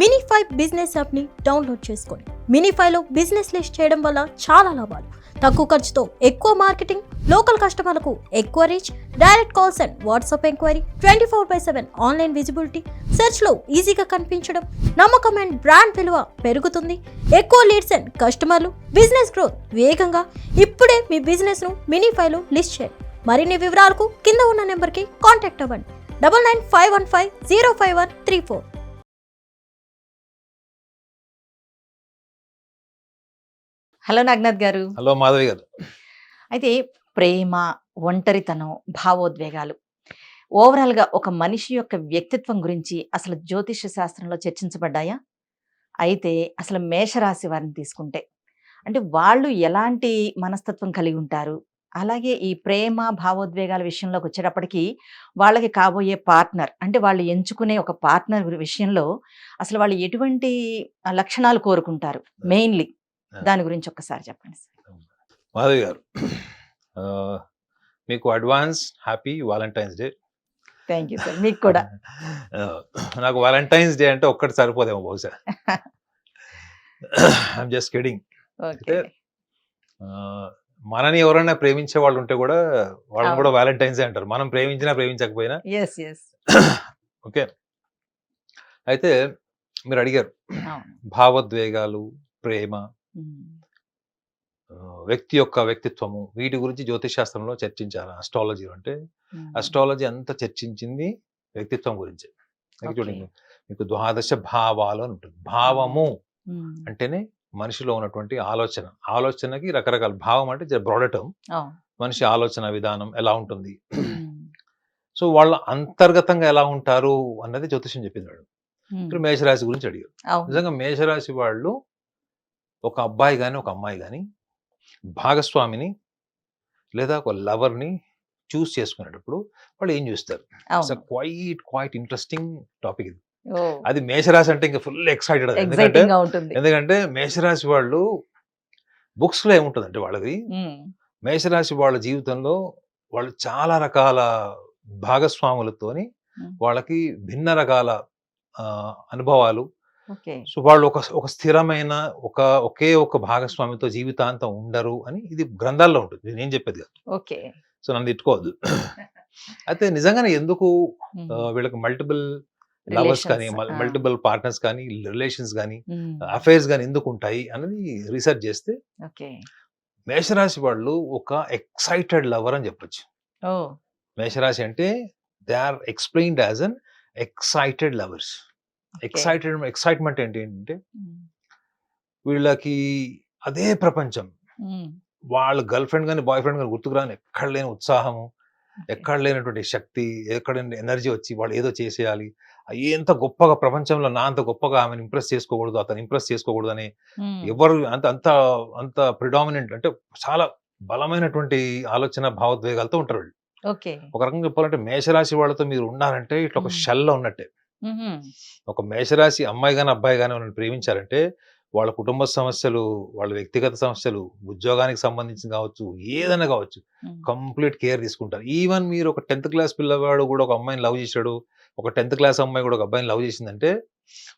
Minify business యాప్ని download చేసుకోండి. మినిఫైలో business list చేయడం వల్ల చాలా లాభాలు. తక్కువ ఖర్చుతో ఎక్కువ మార్కెటింగ్, లోకల్ కస్టమర్లకు ఎక్కువ reach, direct calls and WhatsApp enquiry, 24/7 online visibility, సెర్చ్లో ఈజీగా కనిపించడం, నమ్మకం అండ్ బ్రాండ్ విలువ పెరుగుతుంది, ఎక్కువ లీడ్స్ అండ్ కస్టమర్లు, బిజినెస్ గ్రోత్ వేగంగా. ఇప్పుడే మీ బిజినెస్ను మినిఫైలో లిస్ట్ చేయండి. మరిన్ని వివరాలకు కింద ఉన్న నెంబర్కి కాంటాక్ట్ అవ్వండి. 9951505134. హలో నాగనాథ్ గారు. హలో మాధవి గారు. అయితే ప్రేమ, ఒంటరితనం, భావోద్వేగాలు ఓవరాల్గా ఒక మనిషి యొక్క వ్యక్తిత్వం గురించి అసలు జ్యోతిష్య శాస్త్రంలో చర్చించబడ్డాయా? అయితే అసలు మేషరాశి వారిని తీసుకుంటే అంటే వాళ్ళు ఎలాంటి మనస్తత్వం కలిగి ఉంటారు, అలాగే ఈ ప్రేమ భావోద్వేగాల విషయంలోకి వచ్చేటప్పటికి వాళ్ళకి కాబోయే పార్ట్నర్ అంటే వాళ్ళు ఎంచుకునే ఒక పార్ట్నర్ విషయంలో అసలు వాళ్ళు ఎటువంటి లక్షణాలు కోరుకుంటారు మెయిన్లీ, దాని గురించి ఒక్కసారి చెప్పండి సార్. మాధవి గారు, మీకు advance happy Valentine's day. Thank you sir. మీకు కూడా. నాకు వాలంటైన్స్ డే అంటే ఒక్కటి సరిపోదేమో బహుశా. I'm just kidding. అయితే మనని ఎవరైనా ప్రేమించే వాళ్ళు ఉంటే కూడా వాళ్ళని కూడా వాలంటైన్స్ డే అంటారు, మనం ప్రేమించినా ప్రేమించకపోయినా. ఓకే. అయితే మీరు అడిగారు భావోద్వేగాలు, ప్రేమ, వ్యక్తి యొక్క వ్యక్తిత్వము, వీటి గురించి జ్యోతిష్ శాస్త్రంలో చర్చించారు. అస్ట్రాలజీ అంటే అస్ట్రాలజీ అంతా చర్చించింది వ్యక్తిత్వం గురించి. చూడండి, మీకు ద్వాదశ భావాలు అని ఉంటుంది. భావము అంటేనే మనిషిలో ఉన్నటువంటి ఆలోచనకి రకరకాల భావం అంటే బ్రాడ్ టర్మ్. మనిషి ఆలోచన విధానం ఎలా ఉంటుంది, సో వాళ్ళ అంతర్గతంగా ఎలా ఉంటారు అన్నది జ్యోతిష్యం చెప్పింది. వాడు ఇప్పుడు మేషరాశి గురించి అడిగారు. నిజంగా మేషరాశి వాళ్ళు ఒక అబ్బాయి కానీ ఒక అమ్మాయి కానీ భాగస్వామిని లేదా ఒక లవర్ని చూస్ చేసుకునేటప్పుడు వాళ్ళు ఏం చూస్తారు? క్వైట్ ఇంట్రెస్టింగ్ టాపిక్ ఇది. అది మేషరాశి అంటే ఇంకా ఫుల్ ఎక్సైటెడ్. ఎందుకంటే మేషరాశి వాళ్ళు బుక్స్ లో ఏముంటుందంటే వాళ్ళది, మేషరాశి వాళ్ళ జీవితంలో వాళ్ళు చాలా రకాల భాగస్వాములతోని వాళ్ళకి భిన్న రకాల అనుభవాలు. సో వాళ్ళు ఒక స్థిరమైన ఒకే ఒక భాగస్వామితో జీవితాంతం ఉండరు అని ఇది గ్రంథాల్లో ఉంటుంది, నేను చెప్పేది కాదు. సో నన్ను తిట్టుకోవద్దు. అయితే నిజంగానే ఎందుకు వీళ్ళకి మల్టిపుల్ లవర్స్ కానీ, మల్టిపుల్ పార్ట్నర్స్ కానీ, రిలేషన్స్ కానీ, అఫైర్స్ కానీ ఎందుకు ఉంటాయి అన్నది రీసెర్చ్ చేస్తే మేషరాశి వాళ్ళు ఒక ఎక్సైటెడ్ లవర్ అని చెప్పొచ్చు. మేషరాశి అంటే they are explained as an excited lovers. Excitement ఏంటంటే వీళ్ళకి అదే ప్రపంచం. వాళ్ళ గర్ల్ ఫ్రెండ్ కానీ బాయ్ ఫ్రెండ్ కానీ గుర్తుకురాని ఎక్కడ లేని ఉత్సాహము, ఎక్కడ లేనటువంటి శక్తి, ఎక్కడ ఎనర్జీ వచ్చి వాళ్ళు ఏదో చేసేయాలి, ఎంత గొప్పగా ప్రపంచంలో నా అంత గొప్పగా ఆమెను ఇంప్రెస్ చేసుకోకూడదు, అతను ఇంప్రెస్ చేసుకోకూడదు అని ఎవరు అంత అంత అంత ప్రిడామినెంట్ అంటే చాలా బలమైనటువంటి ఆలోచన భావోద్వేగాలతో ఉంటారు వాళ్ళు. ఒక రకంగా చెప్పాలంటే మేషరాశి వాళ్ళతో మీరు ఉన్నారంటే ఇట్లా ఒక షెల్లో ఉన్నట్టే. ఒక మేషరాశి అమ్మాయి కానీ అబ్బాయి కానీ వాళ్ళని ప్రేమించారంటే వాళ్ళ కుటుంబ సమస్యలు, వాళ్ళ వ్యక్తిగత సమస్యలు, ఉద్యోగానికి సంబంధించి కావచ్చు, ఏదైనా కావచ్చు, కంప్లీట్ కేర్ తీసుకుంటారు. ఈవెన్ మీరు ఒక 10th క్లాస్ పిల్లవాడు కూడా ఒక అమ్మాయిని లవ్ చేశాడు, ఒక 10th క్లాస్ అమ్మాయి కూడా ఒక అబ్బాయిని లవ్ చేసిందంటే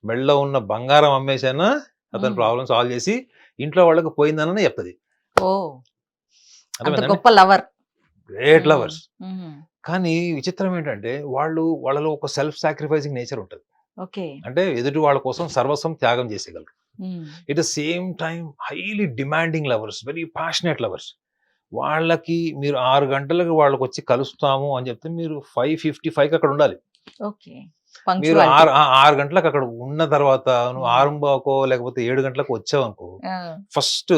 మెడలో ఉన్న బంగారం అమ్మేసైనా అతని ప్రాబ్లమ్ సాల్వ్ చేసి ఇంట్లో వాళ్ళకి పోయిందనని చెప్తుంది. Great lovers. కానీ విచిత్రం ఏంటంటే వాళ్ళలో ఒక సెల్ఫ్ సాక్రిఫైసింగ్ నేచర్ ఉంటుంది. అంటే ఎదుటి వాళ్ళ కోసం సర్వస్వం త్యాగం చేసేయగలరు. At the same time highly demanding lovers, very passionate lovers. వాళ్ళకి మీరు 6 గంటలకు వాళ్ళకి వచ్చి కలుస్తాము అని చెప్తే మీరు 5:55కి అక్కడ ఉండాలి. మీరు 6 గంటలకు అక్కడ ఉన్న తర్వాత నువ్వు 6:15కో లేకపోతే 7 గంటలకు వచ్చావు అనుకో, ఫస్ట్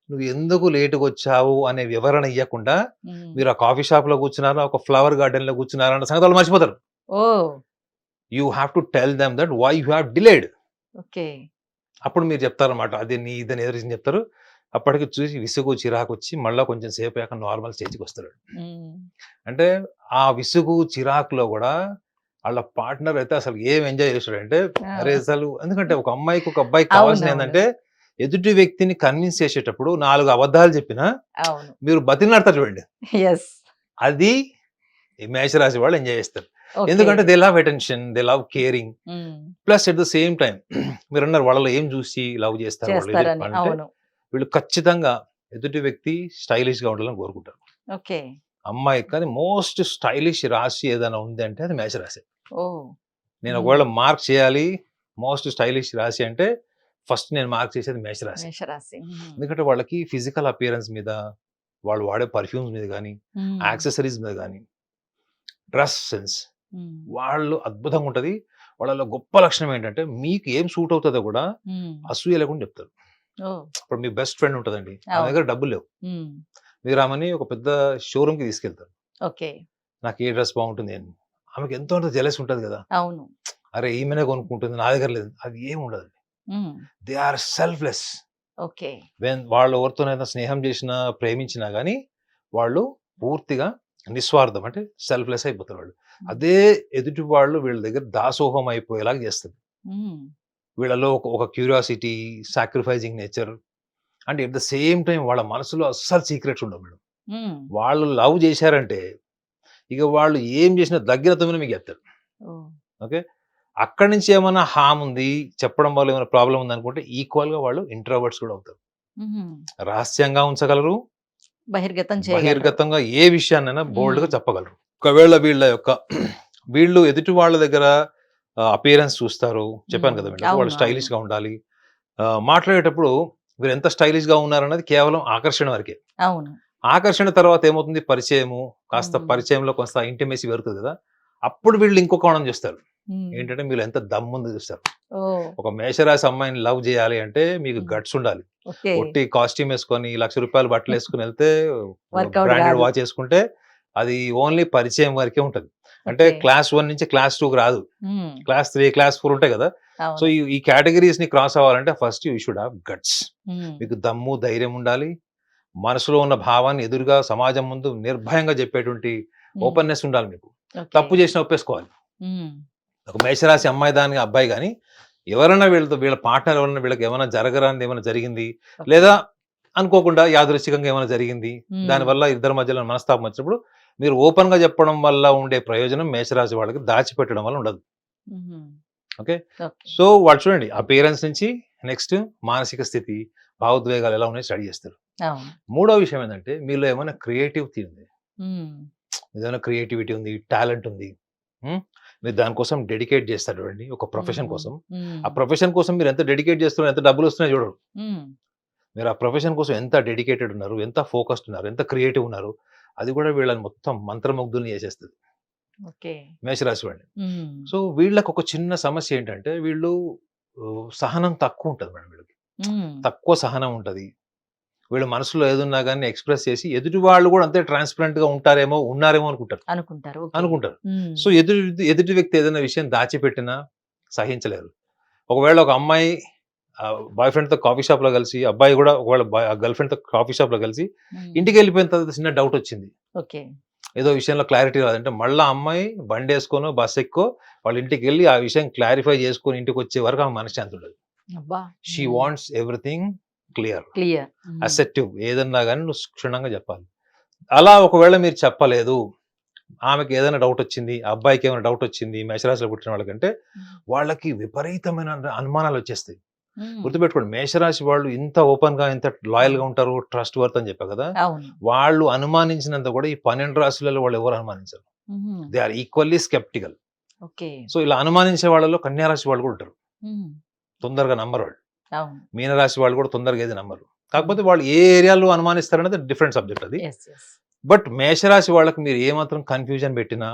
నువ్వు ఎందుకు లేటుగా వచ్చావు అనే వివరణ ఇవ్వకుండా మీరు ఆ కాఫీ షాప్ లో కూర్చున్నారా, ఒక ఫ్లవర్ గార్డెన్ లో కూర్చున్నారా అన్న సంగతి వాళ్ళు మర్చిపోతారు. You have to tell them that why you have delayed. అప్పుడు మీరు చెప్తారన్నమాట, అది నీ ఇదని ఎదురు చెప్తారు. అప్పటికి చూసి విసుగు చిరాకు వచ్చి మళ్ళీ కొంచెం సేపు అయ్యాక నార్మల్ స్టేజ్కి వస్తాడు. అంటే ఆ విసుగు చిరాకులో కూడా వాళ్ళ పార్ట్నర్ అయితే అసలు ఏం ఎంజాయ్ చేస్తాడంటే, అరే అసలు ఎందుకంటే ఒక అమ్మాయికి ఒక అబ్బాయికి కావాల్సింది ఏంటంటే ఎదుటి వ్యక్తిని కన్విన్స్ చేసేటప్పుడు 4 అబద్ధాలు చెప్పినా మీరు బతిలాడతారు చూడండి, అది మేషరాశి వాళ్ళు ఎంజాయ్ చేస్తారు. Okay. ఎందుకంటే they love attention, they love caring. Um, plus at the same time మీరు అన్నారు వాళ్ళలో ఏం చూసి లవ్ చేస్తారు వాళ్ళు ఎదుటి చేస్తారని. అంటే అవును. వీళ్ళు ఖచ్చితంగా ఎదుటి వ్యక్తి స్టైలిష్ గా ఉండాలని కోరుకుంటారు. ఓకే. అమ్మాయి కానీ మోస్ట్ స్టైలిష్ రాశి ఏదైనా ఉంది అంటే అది మేషరాశి. ఓ. నేను ఒకవేళ మార్క్ చేయాలి మోస్ట్ స్టైలిష్ రాశి అంటే ఫస్ట్ నేను మార్క్ చేసేది మేషరాశి. మేషరాశి. ఎందుకంటే వాళ్ళకి ఫిజికల్ అపియరెన్స్ మీద, వాళ్ళు వాడే పర్ఫ్యూమ్స్ మీద కానీ, యాక్సెసరీస్ మీద కానీ, డ్రెస్ సెన్స్ వాళ్ళు అద్భుతంగా ఉంటది. వాళ్ళలో గొప్ప లక్షణం ఏంటంటే మీకు ఏం సూట్ అవుతుందో కూడా అసూయ లేకుండా చెప్తారు. ఇప్పుడు మీ బెస్ట్ ఫ్రెండ్ ఉంటుందండి, ఆ దగ్గర డబ్బులు లేవు, మీరు ఆమెని ఒక పెద్ద షోరూమ్ కి తీసుకెళ్తారు. ఓకే. నాకు ఏ డ్రెస్ బాగుంటుంది అని, ఆమెకి ఎంతో అంత జెలస్ ఉంటది కదా, అవును. అరే ఈమెనే కొనుక్కుంటుంది నా దగ్గర లేదు, అది ఏమి ఉండదు. They are selfless. ఓకే. వాళ్ళు ఎవరితోనైనా స్నేహం చేసినా ప్రేమించినా కానీ వాళ్ళు పూర్తిగా నిస్వార్థం అంటే సెల్ఫ్లెస్ అయిపోతారు వాళ్ళు. అదే ఎదుటి వాళ్ళు వీళ్ళ దగ్గర దాసోహం అయిపోయేలాగా చేస్తుంది. వీళ్ళలో ఒక క్యూరియాసిటీ, సాక్రిఫైజింగ్ నేచర్, అంటే ఎట్ ద సేమ్ టైం వాళ్ళ మనసులో అస్సలు సీక్రెట్స్ ఉండవు మేడం. వాళ్ళు లవ్ చేశారంటే ఇక వాళ్ళు ఏం చేసినా దగ్గరతో మీకు చెప్తారు. ఓకే, అక్కడి నుంచి ఏమైనా హామ్ ఉంది, చెప్పడం వల్ల ఏమైనా ప్రాబ్లం ఉంది అనుకుంటే ఈక్వల్ గా వాళ్ళు ఇంట్రోవర్ట్స్ కూడా అవుతారు. రహస్యంగా ఉంచగలరు, బహిర్గతంగా ఏ విషయాన్నైనా బోల్డ్ గా చెప్పగలరు. ఒకవేళ వీళ్ళు ఎదుటి వాళ్ళ దగ్గర అపియరెన్స్ చూస్తారు, చెప్పాను కదా మేడం, వాళ్ళు స్టైలిష్ గా ఉండాలి. మాట్లాడేటప్పుడు వీరు ఎంత స్టైలిష్ గా ఉన్నారన్నది కేవలం ఆకర్షణ వరకే. అవును. ఆకర్షణ తర్వాత ఏమవుతుంది, పరిచయము, కాస్త పరిచయంలో కొంత ఇంటిమేసి పెరుగుతుంది కదా, అప్పుడు వీళ్ళు ఇంకో కోణం చూస్తారు. ఏంటంటే మీరు ఎంత దమ్ముంది చూస్తారు. ఒక మేషరాశి అమ్మాయిని లవ్ చేయాలి అంటే మీకు గట్స్ ఉండాలి. ఒట్టి కాస్ట్యూమ్ వేసుకొని రూ. 1,00,000 బట్టలు వేసుకుని వెళ్తే, బ్రాండెడ్ వాచ్ వేసుకుంటే అది ఓన్లీ పరిచయం వరకే ఉంటది. అంటే క్లాస్ 1 నుంచి క్లాస్ 2కి రాదు, క్లాస్ 3, క్లాస్ 4 ఉంటాయి కదా. సో ఈ కేటగిరీస్ ని క్రాస్ అవ్వాలంటే first you should have guts. మీకు దమ్ము, ధైర్యం ఉండాలి. మనసులో ఉన్న భావాన్ని ఎదురుగా సమాజం ముందు నిర్భయంగా చెప్పేటువంటి ఓపెన్నెస్ ఉండాలి మీకు. తప్పు చేసిన ఒప్పేసుకోవాలి. ఒక మేషరాశి అమ్మాయి దాని అబ్బాయి కానీ ఎవరైనా వీళ్ళ పార్ట్నర్ ఎవరైనా వీళ్ళకి ఏమైనా జరగరానిది ఏమైనా జరిగింది, లేదా అనుకోకుండా యాదృచ్ఛికంగా ఏమైనా జరిగింది, దానివల్ల ఇద్దరి మధ్యలో మనస్తాపం వచ్చినప్పుడు మీరు ఓపెన్ గా చెప్పడం వల్ల ఉండే ప్రయోజనం మేషరాశి వాళ్ళకి దాచిపెట్టడం వల్ల ఉండదు. ఓకే, సో వాళ్ళు చూడండి ఆ పేరెంట్స్ నుంచి నెక్స్ట్ మానసిక స్థితి, భావోద్వేగాలు ఎలా ఉన్నాయి స్టడీ చేస్తారు. మూడో విషయం ఏంటంటే మీలో ఏమైనా క్రియేటివిటీ ఉంది, ఏదైనా క్రియేటివిటీ ఉంది, టాలెంట్ ఉంది, మీరు దానికోసం డెడికేట్ చేస్తారు చూడండి, ఒక ప్రొఫెషన్ కోసం. ఆ ప్రొఫెషన్ కోసం మీరు ఎంత డెడికేట్ చేస్తున్నారు, ఎంత డబ్బులు వస్తున్నాయో చూడరు. మీరు ఆ ప్రొఫెషన్ కోసం ఎంత డెడికేటెడ్ ఉన్నారు, ఎంత ఫోకస్డ్ ఉన్నారు, ఎంత క్రియేటివ్ ఉన్నారు, అది కూడా వీళ్ళని మొత్తం మంత్రముగ్ధుల్ని చేసేస్తుంది మేషరాశి వాళ్ళని. సో వీళ్ళకి ఒక చిన్న సమస్య ఏంటంటే వీళ్ళు సహనం తక్కువ ఉంటుంది మేడం. వీళ్ళకి తక్కువ సహనం ఉంటుంది. వీళ్ళు మనసులో ఏదున్నా కానీ ఎక్స్ప్రెస్ చేసి ఎదుటి వాళ్ళు కూడా అంతే ట్రాన్స్పరెంట్ గా ఉన్నారేమో అనుకుంటారు. సో ఎదుటి వ్యక్తి ఏదైనా విషయం దాచిపెట్టినా సహించలేరు. ఒకవేళ ఒక అమ్మాయి బాయ్ ఫ్రెండ్ తో కాఫీ షాప్ లో కలిసి, అబ్బాయి కూడా ఒకవేళ గర్ల్ ఫ్రెండ్ తో కాఫీ షాప్ లో కలిసి ఇంటికి వెళ్ళిపోయిన తర్వాత చిన్న డౌట్ వచ్చింది, ఏదో విషయంలో క్లారిటీ రాదంటే మళ్ళీ అమ్మాయి బండి వేసుకోనో బస్ ఎక్కువ వాళ్ళ ఇంటికి వెళ్ళి ఆ విషయం క్లారిఫై చేసుకొని ఇంటికి వచ్చే వరకు ఆమె మనశ్శాంతి ఉండదు. She wants everything clear, acceptive. ఏదన్నా కానీ నువ్వు క్షుణ్ణంగా చెప్పాలి. అలా ఒకవేళ మీరు చెప్పలేదు, ఆమెకి ఏదైనా డౌట్ వచ్చింది, అబ్బాయికి ఏమైనా డౌట్ వచ్చింది, మేషరాశిలో పుట్టిన వాళ్ళకంటే వాళ్ళకి విపరీతమైన అనుమానాలు వచ్చేస్తాయి. గుర్తుపెట్టుకోండి, మేషరాశి వాళ్ళు ఇంత ఓపెన్ గా, ఇంత లాయల్ గా ఉంటారు, ట్రస్ట్ వర్త్ అని చెప్పా కదా. వాళ్ళు అనుమానించినంత కూడా ఈ 12 రాశులలో వాళ్ళు ఎవరు అనుమానించరు. They are equally skeptical. So ఇలా అనుమానించే వాళ్ళలో కన్యా రాశి వాళ్ళు కూడా ఉంటారు, తొందరగా నమ్మరు వాళ్ళు. మీనరాశి వాళ్ళు కూడా తొందరగా ఏది నమ్మరు. కాకపోతే వాళ్ళు ఏ ఏరియాలో అనుమానిస్తారనేది డిఫరెంట్ సబ్జెక్ట్ అది. బట్ మేషరాశి వాళ్ళకి మీరు ఏమాత్రం కన్ఫ్యూజన్ పెట్టినా,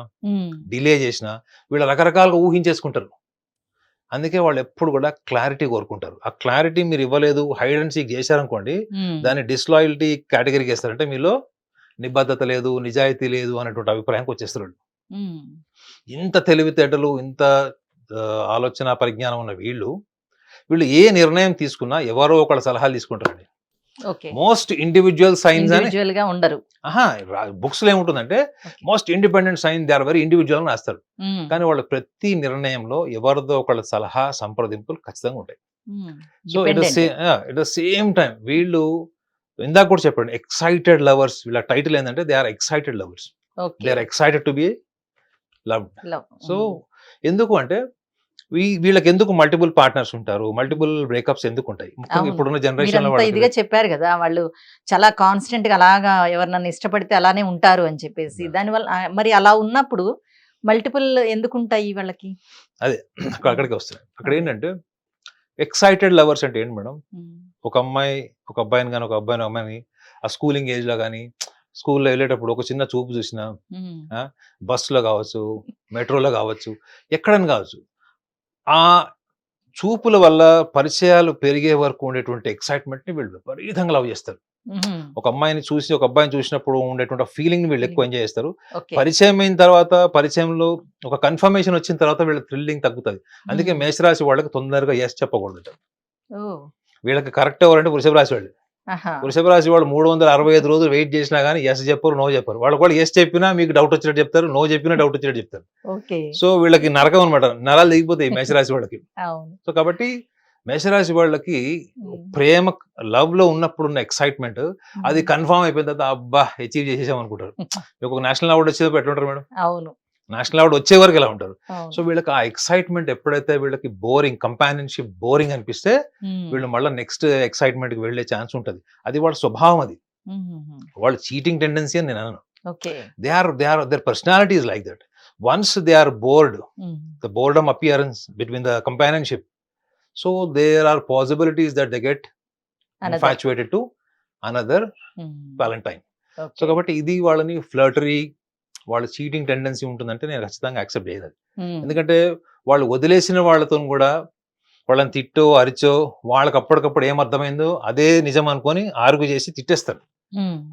డిలే చేసినా వీళ్ళు రకరకాలుగా ఊహించేసుకుంటారు. అందుకే వాళ్ళు ఎప్పుడు కూడా క్లారిటీ కోరుకుంటారు. ఆ క్లారిటీ మీరు ఇవ్వలేదు, హైడ్ అండ్ సీక్ చేశారనుకోండి, దాన్ని డిస్లాయల్టీ కేటగిరీకి వేస్తారంటే మీలో నిబద్ధత లేదు, నిజాయితీ లేదు అనేటువంటి అభిప్రాయానికి వచ్చేస్తారు. ఇంత తెలివితేటలు, ఇంత ఆలోచన పరిజ్ఞానం ఉన్న వీళ్ళు ఏ నిర్ణయం తీసుకున్నా ఎవరో ఒకళ్ళ సలహాలు తీసుకుంటారండి. మోస్ట్ ఇండివిజువల్ సైన్స్ అని ఉండరు. బుక్స్ లో ఏముంటుందంటే most independent sign, they are very individual అని రాస్తారు. కానీ వాళ్ళ ప్రతి నిర్ణయంలో ఎవరిదో ఒకళ్ళ సలహా, సంప్రదింపులు ఖచ్చితంగా ఉంటాయి. So it the same time వీళ్ళు ఇందాక కూడా చెప్పండి, ఎక్సైటెడ్ లవర్స్. వీళ్ళ టైటిల్ ఏంటంటే they are excited lovers. They are excited to be love. Love. So ఎందుకు అంటే వీళ్ళకి ఎందుకు మల్టిపుల్ పార్ట్నర్స్ ఉంటారు, మల్టిపుల్ బ్రేకప్స్ ఎందుకు ఉంటాయి, ముఖ్యంగా అవును. ఇప్పుడున్న జనరేషన్ లో మీరంతా ఇదిగా చెప్పారు కదా, వాళ్ళు చాలా కాన్స్టెంట్ గా అలాగా ఎవరినన్నా ఇష్టపడితే అలానే ఉంటారు అని చెప్పేసి. Yeah. దానివల్ల మరి అలా ఉన్నప్పుడు మల్టిపుల్ ఎందుకు ఉంటాయి వాళ్ళకి? అదే అక్కడికి వస్తున్నాయి. అక్కడ ఏంటంటే ఎక్సైటెడ్ లవర్స్ అంటే ఏంటి మేడం, ఒక అమ్మాయి ఒక అబ్బాయిని కానీ ఒక అబ్బాయిని అమ్మాయిని ఆ స్కూలింగ్ ఏజ్ లో కానీ స్కూల్లో వెళ్ళేటప్పుడు ఒక చిన్న చూపు చూసినా, బస్సులో కావచ్చు, మెట్రోలో కావచ్చు, ఎక్కడైనా కావచ్చు, ఆ చూపుల వల్ల పరిచయాలు పెరిగే వరకు ఉండేటువంటి ఎక్సైట్మెంట్ ని వీళ్ళు విపరీతంగా లవ్ చేస్తారు. ఒక అమ్మాయిని చూసి ఒక అబ్బాయిని చూసినప్పుడు ఉండేటువంటి ఫీలింగ్ ని వీళ్ళు ఎక్కువ ఎంజాయ్ చేస్తారు. పరిచయం అయిన తర్వాత, పరిచయంలో ఒక కన్ఫర్మేషన్ వచ్చిన తర్వాత వీళ్ళ థ్రిల్లింగ్ తగ్గుతుంది. అందుకే మేషరాశి వాళ్ళకి తొందరగా ఎస్ చెప్పకూడదు. వీళ్ళకి కరెక్ట్ ఎవరంటే వృషభ రాశి వాళ్ళు. వృషభ రాశి వాళ్ళు 365 రోజులు వెయిట్ చేసినా కానీ ఎస్ చెప్పరు, నో చెప్పరు. వాళ్ళు కూడా ఎస్ చెప్పినా మీకు డౌట్ వచ్చినట్టు చెప్తారు, నో చెప్పినా డౌట్ వచ్చినట్టు చెప్తారు. సో వీళ్ళకి నరకం అనమాట, నరాలు దిగిపోతాయి మేషరాశి వాళ్ళకి. సో కాబట్టి మేషరాశి వాళ్ళకి ప్రేమ లవ్ లో ఉన్నప్పుడు ఉన్న ఎక్సైట్మెంట్ అది కన్ఫర్మ్ అయిపోయిన తర్వాత అబ్బా అచీవ్ చేసేసాం అనుకుంటారు. మీకు ఒక నేషనల్ అవార్డు వచ్చేది ఎట్లుంటారు మేడం? అవును, నేషనల్ అవార్డు వచ్చే వరకు ఎలా ఉంటారు. సో వీళ్ళకి ఆ ఎక్సైట్మెంట్ ఎప్పుడైతే వీళ్ళకి బోరింగ్, కంపానియన్షిప్ బోరింగ్ అనిపిస్తే వీళ్ళు మళ్ళీ నెక్స్ట్ ఎక్సైట్మెంట్ కి వెళ్లే ఛాన్స్ ఉంటది. అది వాళ్ళ స్వభావం. అది వాళ్ళ చీటింగ్ టెండెన్సీ అని నేను అనను. Their personality is like that. Once they are bored, the boredom appearance between the companionship, so there are possibilities that they get infatuated to another Valentine. So కాబట్టి ఇది వాళ్ళని ఫ్లర్టరీ, వాళ్ళ చీటింగ్ టెండెన్సీ ఉంటుందంటే నేను ఖచ్చితంగా యాక్సెప్ట్ చేయదు. ఎందుకంటే వాళ్ళు వదిలేసిన వాళ్ళతో కూడా వాళ్ళని తిట్టో అరిచో వాళ్ళకి అప్పటికప్పుడు ఏం అర్థమైందో అదే నిజం అనుకొని ఆర్గ్యూ చేసి తిట్టేస్తారు.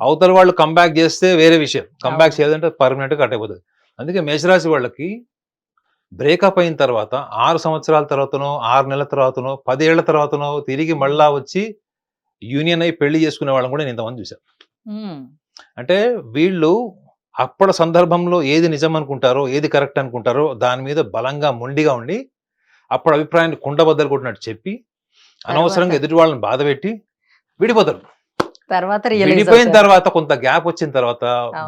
అవతల వాళ్ళు కంబ్యాక్ చేస్తే వేరే విషయం, కంబ్యాక్ చేయదంటే పర్మనెంట్ గా కట్ అయిపోతుంది. అందుకే మేషరాశి వాళ్ళకి బ్రేకప్ అయిన తర్వాత 6 సంవత్సరాల తర్వాతనో, 6 నెలల తర్వాతనో, 10 ఏళ్ల తర్వాతనో తిరిగి మళ్ళా వచ్చి యూనియన్ అయి పెళ్లి చేసుకునే వాళ్ళని కూడా నేను ఇంతమంది చూశాను. అంటే వీళ్ళు అప్పటి సందర్భంలో ఏది నిజం అనుకుంటారో, ఏది కరెక్ట్ అనుకుంటారో దాని మీద బలంగా మొండిగా ఉండి అప్పుడు అభిప్రాయాన్ని కుండబద్దలు కొట్టినట్టు చెప్పి అనవసరంగా ఎదుటి వాళ్ళని బాధ పెట్టి విడిపోతారు. విడిపోయిన తర్వాత కొంత గ్యాప్ వచ్చిన తర్వాత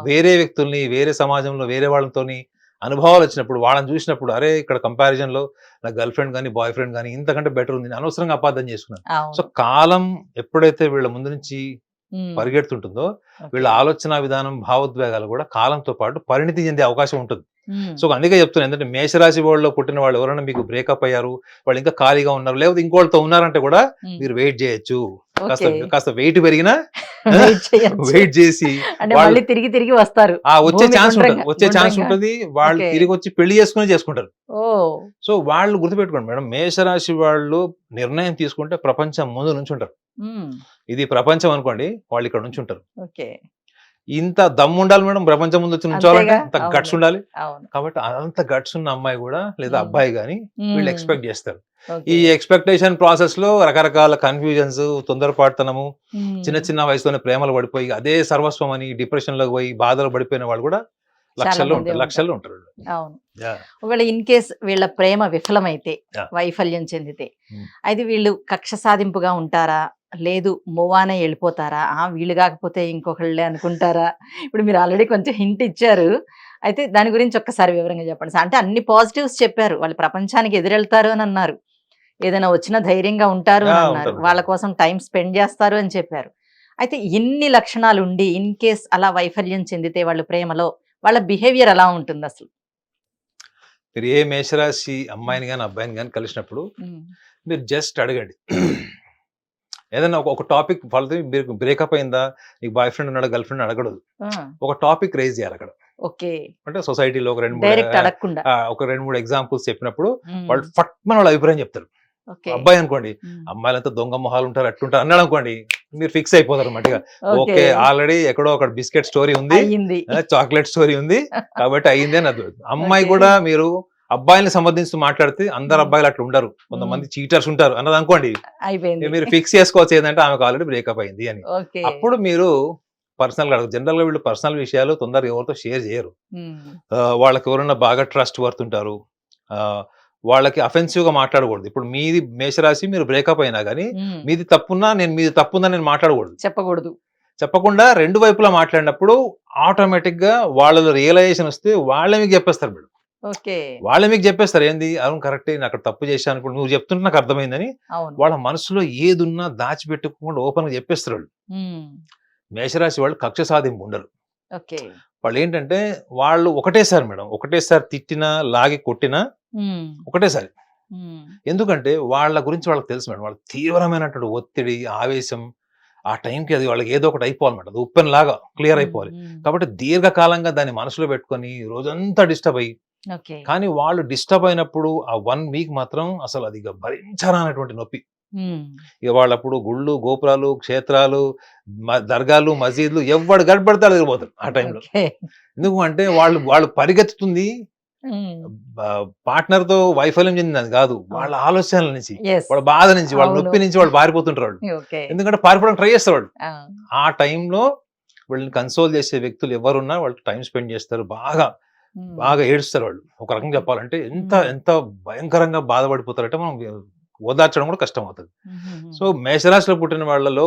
వేరే వ్యక్తుల్ని, వేరే సమాజంలో వేరే వాళ్ళతోని అనుభవాలు వచ్చినప్పుడు వాళ్ళని చూసినప్పుడు అరే ఇక్కడ కంపారిజన్ లో నా గర్ల్ ఫ్రెండ్ కానీ బాయ్ ఫ్రెండ్ కానీ ఇంతకంటే బెటర్ ఉంది, అనవసరంగా అపార్థం చేసుకున్నాను. సో కాలం ఎప్పుడైతే వీళ్ళ ముందు నుంచి పరిగెడుతుంటుందో వీళ్ళ ఆలోచన విధానం, భావోద్వేగాలు కూడా కాలంతో పాటు పరిణితి చెందే అవకాశం ఉంటుంది. సో అందుకే చెప్తున్నాను, ఎందుకంటే మేషరాశి వాళ్ళలో పుట్టిన వాళ్ళు ఎవరైనా మీకు బ్రేకప్ అయ్యారు, వాళ్ళు ఇంకా ఖాళీగా ఉన్నారు, లేకపోతే ఇంకోళ్ళతో ఉన్నారంటే కూడా మీరు వెయిట్ చేయొచ్చు. కాస్త వెయిట్ పెరిగినా వెయిట్ చేసి తిరిగి తిరిగి వస్తారు, వచ్చే ఛాన్స్ ఉంటుంది. వాళ్ళు తిరిగి వచ్చి పెళ్లి చేసుకుంటారు. సో వాళ్ళు గుర్తుపెట్టుకోండి మేడం, మేషరాశి వాళ్ళు నిర్ణయం తీసుకుంటే ప్రపంచం ముందు నుంచి ఉంటారు. ఇది ప్రపంచం అనుకోండి, వాళ్ళు ఇక్కడ నుంచి ఉంటారు. ఇంత దమ్ము ఉండాలి మేడం, ప్రపంచం ముందు వచ్చి నుంచోవాలంటే అంత గట్స్ ఉండాలి. కాబట్టి అంత గట్స్ ఉన్న అమ్మాయి కూడా లేదా అబ్బాయి గాని వీళ్ళు ఎక్స్పెక్ట్ చేస్తారు. ఈ ఎక్స్పెక్టేషన్ ప్రాసెస్ లో రకరకాల కన్ఫ్యూజన్స్, తొందరపాటుతనము, చిన్న చిన్న వయసులోనే ప్రేమలు పడిపోయి అదే సర్వస్వం అని డిప్రెషన్ లో పోయి బాధలు పడిపోయిన వాళ్ళు కూడా లక్షల్లో ఉంటారు. అవును, ఒకవేళ ఇన్ కేస్ వీళ్ళ ప్రేమ విఫలమైతే, వైఫల్యం చెందితే, అయితే వీళ్ళు కక్ష సాధింపుగా ఉంటారా, లేదు మూవానే వెళ్ళిపోతారా, వీళ్ళు కాకపోతే ఇంకొకళ్ళే అనుకుంటారా? ఇప్పుడు మీరు ఆల్రెడీ కొంచెం హింట్ ఇచ్చారు, అయితే దాని గురించి ఒక్కసారి వివరంగా చెప్పండి. అంటే అన్ని పాజిటివ్స్ చెప్పారు, వాళ్ళు ప్రపంచానికి ఎదురెళ్తారు అని అన్నారు, ఏదైనా వచ్చినా ధైర్యంగా ఉంటారు అని అన్నారు, వాళ్ళ కోసం టైం స్పెండ్ చేస్తారు అని చెప్పారు. అయితే ఇన్ని లక్షణాలు ఉండి ఇన్ కేస్ అలా వైఫల్యం చెందితే వాళ్ళు ప్రేమలో, వాళ్ళ బిహేవియర్ ఎలా ఉంటుంది అసలు? మీరు ఏ మేషరాశి అమ్మాయిని కానీ అబ్బాయిని కానీ కలిసినప్పుడు మీరు జస్ట్ అడగండి, ఏదైనా ఒక టాపిక్ వాళ్ళతో మీరు బ్రేకప్ అయిందా, నీకు బాయ్ ఫ్రెండ్ ఉన్నాడు, గర్ల్ ఫ్రెండ్ అడగడదు, ఒక టాపిక్ రేజ్ చేయాలి అక్కడ. అంటే సొసైటీలో ఒక 2-3 ఎగ్జాంపుల్స్ చెప్పినప్పుడు వాళ్ళు ఫట్మన్ వాళ్ళ అభిప్రాయం చెప్తారు. అబ్బాయి అనుకోండి, అమ్మాయిలంతా దొంగ మొహాలు ఉంటారు, అట్లుంటారు అన్నాడు అనుకోండి, మీరు ఫిక్స్ అయిపోతారు అన్నమాట. ఓకే ఆల్రెడీ ఎక్కడో ఒక బిస్కెట్ స్టోరీ ఉంది, చాక్లెట్ స్టోరీ ఉంది, కాబట్టి అయ్యింది అని అర్థం. అమ్మాయి కూడా మీరు అబ్బాయిని సంబంధించి మాట్లాడితే అందరు అబ్బాయిలు అట్లా ఉండరు, కొంతమంది చీటర్స్ ఉంటారు అన్నది అనుకోండి, మీరు ఫిక్స్ చేసుకోవచ్చు ఏంటంటే ఆమెకు ఆల్రెడీ బ్రేకప్ అయింది అని. అప్పుడు మీరు పర్సనల్ గా జనరల్ గా వీళ్ళు పర్సనల్ విషయాలు తొందరగా ఎవరితో షేర్ చేయరు. వాళ్ళకి ఎవరైనా బాగా ట్రస్ట్ వర్తుంటారు, వాళ్ళకి అఫెన్సివ్ గా మాట్లాడకూడదు. ఇప్పుడు మీది మేషరాశి, మీరు బ్రేకప్ అయినా కానీ మీది తప్పున్నా మీది తప్పుందా నేను మాట్లాడకూడదు, చెప్పకుండా రెండు వైపులా మాట్లాడినప్పుడు ఆటోమేటిక్ గా వాళ్ళలో రియలైజేషన్ వస్తే వాళ్ళే మీకు చెప్పేస్తారు. మీరు ఓకే. వాళ్ళే మీకు చెప్పేస్తారు ఏంది అవును కరెక్టే నేను అక్కడ తప్పు చేశాను ఇప్పుడు నువ్వు చెప్తుంటే నాకు అర్థమైందని. అవును. వాళ్ళ మనసులో ఏదున్నా దాచిపెట్టుకోకుండా ఓపెన్ గా చెప్పేస్తారు వాళ్ళు. హ్మ్. మేషరాశి వాళ్ళు కక్ష సాధింపు ఉండరు. ఓకే. వాళ్ళు ఏంటంటే వాళ్ళు ఒకటేసారి మేడం ఒకటేసారి తిట్టినా లాగి కొట్టినా హ్మ్. ఒకటేసారి. హ్మ్. ఎందుకంటే వాళ్ళ గురించి వాళ్ళకి తెలుసు మేడం. వాళ్ళకి తీవ్రమైనటువంటి ఒత్తిడి, ఆవేశం ఆ టైంకి అది వాళ్ళకి ఏదో ఒకటి అయిపోవాలన్నమాట. అది ఉప్పెనలాగా క్లియర్ అయిపోవాలి. హ్మ్. కాబట్టి దీర్ఘకాలంగా దాన్ని మనసులో పెట్టుకొని రోజంతా డిస్టర్బ్ అయ్యి ఓకే. కానీ వాళ్ళు డిస్టర్బ్ అయినప్పుడు ఆ 1 వీక్ మాత్రం అసలు అది ఇక భరించరానటువంటి నొప్పి. హ్మ్. ఇక వాళ్ళప్పుడు గుళ్ళు, గోపురాలు, క్షేత్రాలు, దర్గాలు, మసీదులు ఎవ్వడు గడపడతాడు తిరిగిపోతారు ఆ టైంలో. ఓకే. ఎందుకు అంటే వాళ్ళు వాళ్ళు పరిగెత్తుతుంది హ్మ్. పార్ట్నర్‌తో వైఫల్యం చెందినది కాదు. వాళ్ళ ఆలోచనల నుంచి, యెస్. వాళ్ళ బాధ నుంచి, వాళ్ళ అవును. నొప్పి నుంచి వాళ్ళు పారిపోతుంటారు వాళ్ళు. ఓకే. ఎందుకంటే పారిపోవడానికి ట్రై చేస్తారు వాళ్ళు. ఆ! ఆ టైంలో వీళ్ళని కన్సోల్ చేసే వ్యక్తులు ఎవరున్నా వాళ్ళు టైమ్ స్పెండ్ చేస్తారు. బాగా హ్మ్. బాగా ఏడుస్తారు వాళ్ళు. ఒక రకంగా ఓకే. చెప్పాలంటే ఎంత హ్మ్. ఎంత భయంకరంగా బాధపడిపోతారంటే మనం ఓదార్చడం కూడా కష్టం అవుతుంది. హుహుహు. సో మేషరాశిలో పుట్టిన వాళ్ళలో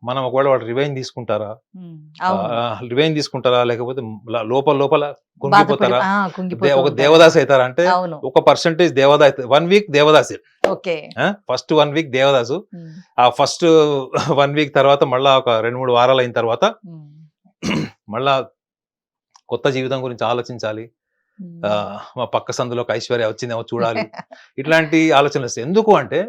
మనం ఒకవేళ వాళ్ళు రివెంజ్ తీసుకుంటారా? హ్మ్. అవును. రివెంజ్ తీసుకుంటారా? లేకపోతే లోపల లోపల బాధపడి కుంగిపోతారా? కుంగిపోతూ ఒక ఉంటారా? దేవదాసి అవుతారా? అంటే అవును. ఒక percentage Devadasi 1 week Devadasi. Okay. First 1 week Devadasu. Hmm. ఆ ఫస్ట్ 1 వీక్ తర్వాత మళ్ళా ఒక 2, 3 వారాలు అయిన తర్వాత హ్మ్. మళ్ళా కొత్త జీవితం గురించి ఆలోచించాలి. హ్మ్. మా పక్క సందులోకి ఐశ్వర్య వచ్చిందేమో చూడాలి. ఇట్లాంటి ఆలోచనలు వస్తాయి. ఎందుకు అంటే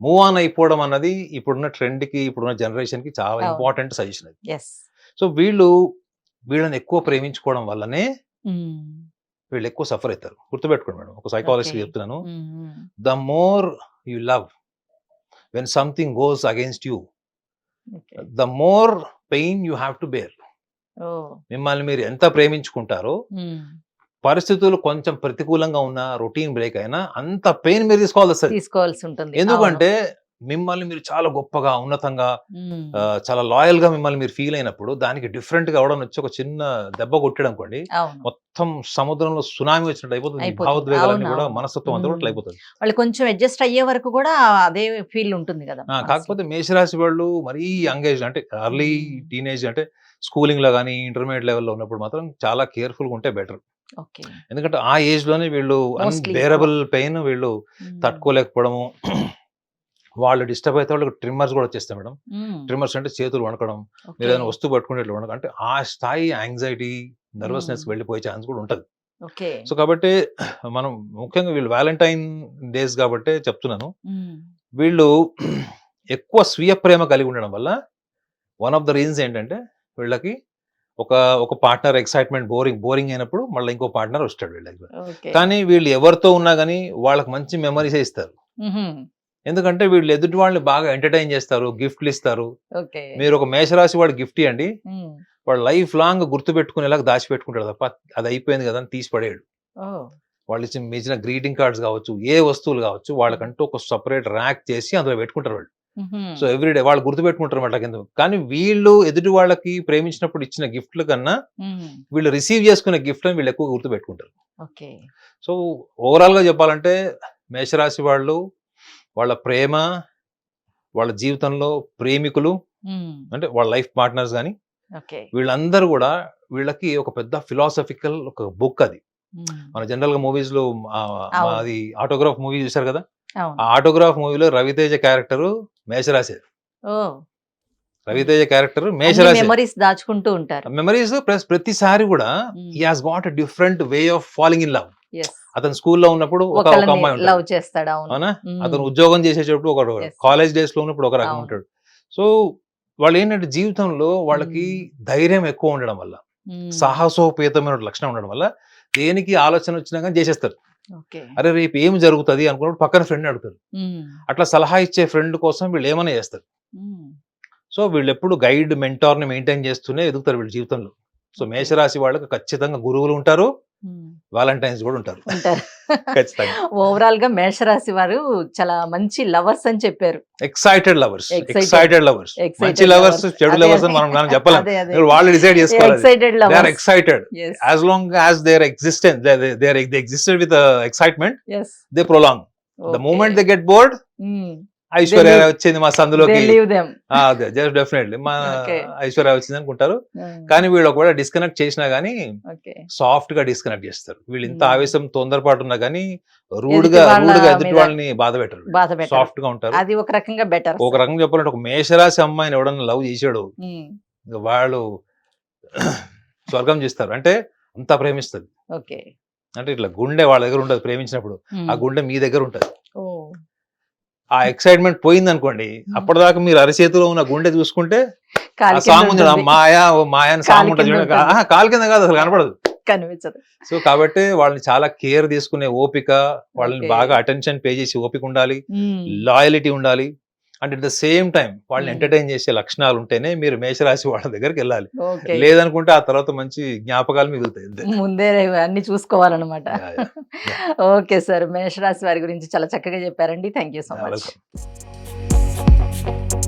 మూవ్ ఆన్ అయిపోవడం అన్నది ఇప్పుడున్న ట్రెండ్‌కి, ఇప్పుడున్న జనరేషన్‌కి చాలా అవును. ఇంపార్టెంట్ సజెషన్ అది. యెస్. సో వీళ్ళని ఎక్కువ ప్రేమించుకోవడం వల్లనే హ్మ్. వీళ్ళు ఎక్కువ సఫర్ అవుతారు. గుర్తుపెట్టుకోండి మేడం. ఒక సైకాలజిస్ట్ ఓకే. చెప్తున్నాను. Hmm. Hmm. The more you love when something goes against you, okay. The more pain you have to bear. Oh! మిమ్మల్ని మీరు ఎంత ప్రేమించుకుంటారో హ్మ్. పరిస్థితులు కొంచెం ప్రతికూలంగా ఉన్న రొటీన్ బ్రేక్ అయినా అంత పెయిన్ మీరు తీసుకోవాల్సొస్తది. తీసుకోవాల్సుంటుంది. అవును. ఎందుకంటే మిమ్మల్ని మీరు చాలా గొప్పగా, ఉన్నతంగా హ్మ్. చాలా లాయల్‌గా మిమ్మల్ని మీరు ఫీల్ అయినప్పుడు దానికి డిఫరెంట్‌గా ఎవడన్నా వచ్చి ఒక చిన్న దెబ్బ కొట్టాడనుకోండి, అవును. మొత్తం సముద్రంలో సునామీ వచ్చినట్టు అయిపోతుంది. మీ అయిపోతుంది. భావోద్వేగాలన్నీ అవును. కూడా అవును. మనస్తత్వం అంతా కూడా హ్మ్. అట్లా అయిపోతది. వాళ్ళు కొంచెం అడ్జస్ట్ అయ్యే వరకు కూడా అదే ఫీల్ ఉంటుంది గదా! మనసులో. కాకపోతే మేషరాశి వాళ్ళు మరీ యంగ్ ఏజ్ అంటే ఎర్లీ హ్మ్. టీనేజ్ అంటే స్కూలింగ్‌లో గాని, ఇంటర్మీడియేట్ లెవెల్‌లో ఉన్నప్పుడు మాత్రం చాలా కేర్‌ఫుల్‌గా ఉంటే బెటర్. ఓకే. ఎందుకంటే ఆ ఏజ్‌లోనే వీళ్ళు మోస్ట్లీ ఎక్కువ. అన్‌బేరబుల్ పెయిన్ వీళ్ళు హ్మ్. తట్టుకోలేకపోవడము. వాళ్ళు డిస్టర్బ్ అయితే వాళ్ళకి ట్రిమ్మర్స్ కూడా వచ్చేస్తాయి మేడం. హ్మ్. ట్రిమ్మర్స్ అంటే చేతులు వణకడం, ఓకే. మీరేదైనా వస్తువు పట్టుకుంటే ఇట్లా వణకడం. అంటే ఆ స్థాయి యాంగ్జైటీ, హ్మ్. నర్వస్‌నెస్‌కి వెళ్ళిపోయే ఛాన్స్ కూడా ఉంటది. ఓకే. సో కాబట్టి మనం ముఖ్యంగా వీళ్ళు వాలంటైన్ డేస్ కాబట్టే చెప్తున్నాను. హ్మ్. వీళ్ళు ఎక్కువ స్వీయ ప్రేమ కలిగి ఉండడం వల్ల వన్ ఆఫ్ ద రీజన్స్ ఏంటంటే వీళ్ళకి ఒక ఒక పార్ట్నర్ ఎక్సైట్‌మెంట్ బోరింగ్ అయినప్పుడు మళ్ళీ ఇంకో పార్ట్నర్ వస్తాడు వీళ్ళకి. ఓకే. కానీ వీళ్ళు ఎవరితో ఉన్నా గాని వాళ్ళకి మంచి మెమోరీసే ఇస్తారు. హుహు. ఎందుకంటే వీళ్ళు ఎదుటి వాళ్ళని బాగా ఎంటర్‌టైన్ చేస్తారు. గిఫ్ట్‌లు ఇస్తారు. ఓకే. మీరు ఒక మేషరాశి వాడికి గిఫ్ట్ ఇయ్యండి. హ్మ్. వాడు లైఫ్ లాంగ్ గుర్తుపెట్టుకునేలాగా దాచిపెట్టుకుంటాడు తప్ప అది అయిపోయింది కదా! అని తీసి పడేయడు. ఓహ్! మీచిన గ్రీటింగ్ కార్డ్స్ కావచ్చు, ఏ వస్తువులు కావచ్చు వాళ్ళకంటూ ఒక సెపరేట్ ర్యాక్ చేసి అందులో పెట్టుకుంటారు వాళ్ళు. హుహు. సో ఎవ్రీడే వాళ్ళు గుర్తుపెట్టుకుంటారన్నమాట కింద. కానీ వీళ్ళు ఎదుటి వాళ్ళకి ప్రేమించినప్పుడు ఇచ్చిన గిఫ్ట్‌ల కన్నా హ్మ్. వీళ్ళు రిసీవ్ చేసుకునే గిఫ్ట్‌లని వీళ్ళు ఎక్కువ గుర్తుపెట్టుకుంటారు. ఓకే. సో ఓవరాల్‌గా చెప్పాలంటే మేషరాశి వాళ్ళు వాళ్ళ ప్రేమ, వాళ్ళ జీవితంలో ప్రేమికులు హ్మ్. అంటే వాళ్ళ లైఫ్ పార్ట్నర్స్ గాని ఓకే. వీళ్ళందరూ గూడా వీళ్ళకి ఒక పెద్ద ఫిలాసఫికల్ ఒక బుక్ అది. హ్మ్. మన జనరల్‌గా మూవీస్‌లో అవును. మాది 'ఆటోగ్రాఫ్' మూవీ చూసారు కదా! అవును. ఆ 'ఆటోగ్రాఫ్' మూవీలో రవితేజ క్యారెక్టరు మేషరాశి. ఓహ్! అన్ని రవితేజ క్యారెక్టర్ అన్ని మేషరాశి. మెమోరీస్ దాచుకుంటూ ఉంటారు. మెమరీస్ ప్లస్ ప్రతిసారి గూడా హ్మ్. He has got a different way of falling in love. Yes. అతను స్కూల్‌లో ఉన్నప్పుడు ఒక ఒకళ్ళని అమ్మాయి ఉంటది. లవ్ చేస్తాడు. అవును. అవునా? హ్మ్. అతను ఉద్యోగం చేసేటప్పుడు ఒకడు, యెస్. కాలేజ్ డేస్‌లో ఉన్నప్పుడు ఒక రకంగా అవును. ఉంటాడు. సో, వాళ్ళేంటంటే జీవితంలో వాళ్ళకి హ్మ్. ధైర్యం ఎక్కువ ఉండడం వల్ల, హ్మ్. సాహసోపేతమైన లక్షణం ఉండడం వల్ల, దేనికి ఆలోచన వచ్చినా గాని చేసేస్తారు. ఓకే. అరే! రేపు ఏమి జరుగుతది అనుకున్నప్పుడు పక్కన ఫ్రెండ్‌ని అడుగుతారు. హ్మ్. అట్లా సలహా ఇచ్చే ఫ్రెండ్ కోసం వీళ్ళు ఏమైనా చేస్తారు. హ్మ్. సో, వీళ్ళెప్పుడు గైడ్, మెంటార్‌ని మెయింటైన్ చేస్తూనే ఎదుగుతారు వీళ్ళ జీవితంలో. So, okay. మేషరాశి వాళ్ళకి ఖచ్చితంగా గురువులు ఉంటారు. హ్మ్. వాలంటైన్స్ గూడా ఉంటారు. ఉంటారు. ఖచ్చితంగా. ఓవరాల్‌గా మేషరాశి వారు చాలా మంచి లవర్స్ అని చెప్పారు. Excited lovers. Excited. Excited lovers. మంచి ఎక్సైటెడ్ లవర్స్, లవర్స్. చెడు అదే. లవర్స్ అని అదే. మనం చెప్పలేం. అదే. అదే. వాళ్ళు డిసైడ్ చేసుకోవాలి అది. Excited they are lovers. Excited. Yes. As long as their existence they existed with excitement yes. They prolong. The okay. Moment they get bored hmm. Aishwarya వచ్చింది మా సందులోకి, లీవ్ దెమ్. అదే డెఫినెట్లీ మా Okay. ఐశ్వర్య వచ్చింది అనుకుంటారు. కానీ వీళ్ళు ఒకవేళ డిస్కనెక్ట్ చేసినా గానీ ఓకే. సాఫ్ట్ గా డిస్కనెక్ట్ చేస్తారు. వీళ్ళు ఇంత Hmm. ఆవేశం తొందరపాటు ఉన్నా కానీ రూడ్ ఎదుటి గా వాళ్ళ ఎదుటి మీద వాళ్ళని బాధ పెట్టరు, బాధ పెట్టరు. సాఫ్ట్ గా ఉంటారు. అది ఒక రకంగా బెటర్. ఒక రకంగా చెప్పాలంటే ఒక మేషరాశి అమ్మాయిని ఎవడన్నా లవ్ చేసాడు ఇంక వాళ్ళు స్వర్గం చేస్తారు. అంటే అంతా ప్రేమిస్తుంది. ఓకే. అంటే ఇట్లా గుండె వాళ్ళ దగ్గర ఉండదు ప్రేమించినప్పుడు, ఆ గుండె మీ దగ్గర ఉంటది. ఓ. ఆ ఎక్సైట్మెంట్ పోయింది అనుకోండి, అప్పటిదాకా మీరు అరచేతిలో ఉన్న గుండె చూసుకుంటే ఆ కాలి కింద సాంగ్ ఉంది, ఉంటుంది. మాయా ఓ మాయా అని కాలి సాంగ్ ఉంటుంది కింద చూడండి. ఉంటుంది. కాలు కింద కాదు, అసలు కనపడదు. కనిపించదు. సో కాబట్టి వాళ్ళని చాలా కేర్ తీసుకునే ఓపిక, వాళ్ళని Okay. బాగా అటెన్షన్ పే చేసి ఓపిక ఉండాలి, మ్మ్. లాయలిటీ ఉండాలి. And at the same time వాళ్ళని Hmm. ఎంటర్టైన్ చేసే లక్షణాలు ఉంటేనే మీరు మేషరాశి వాళ్ళ దగ్గరికి వెళ్ళాలి. ఓకే. లేదనుకుంటే ఆ తర్వాత మంచి జ్ఞాపకాలు మిగులుతాయి అంతే. ముందే అన్ని చూసుకోవాలన్నమాట. Yeah, yeah. ఓకే సార్, మేషరాశి వారి గురించి చాలా చక్కగా చెప్పారండి. Thank you so Yeah, much. welcome.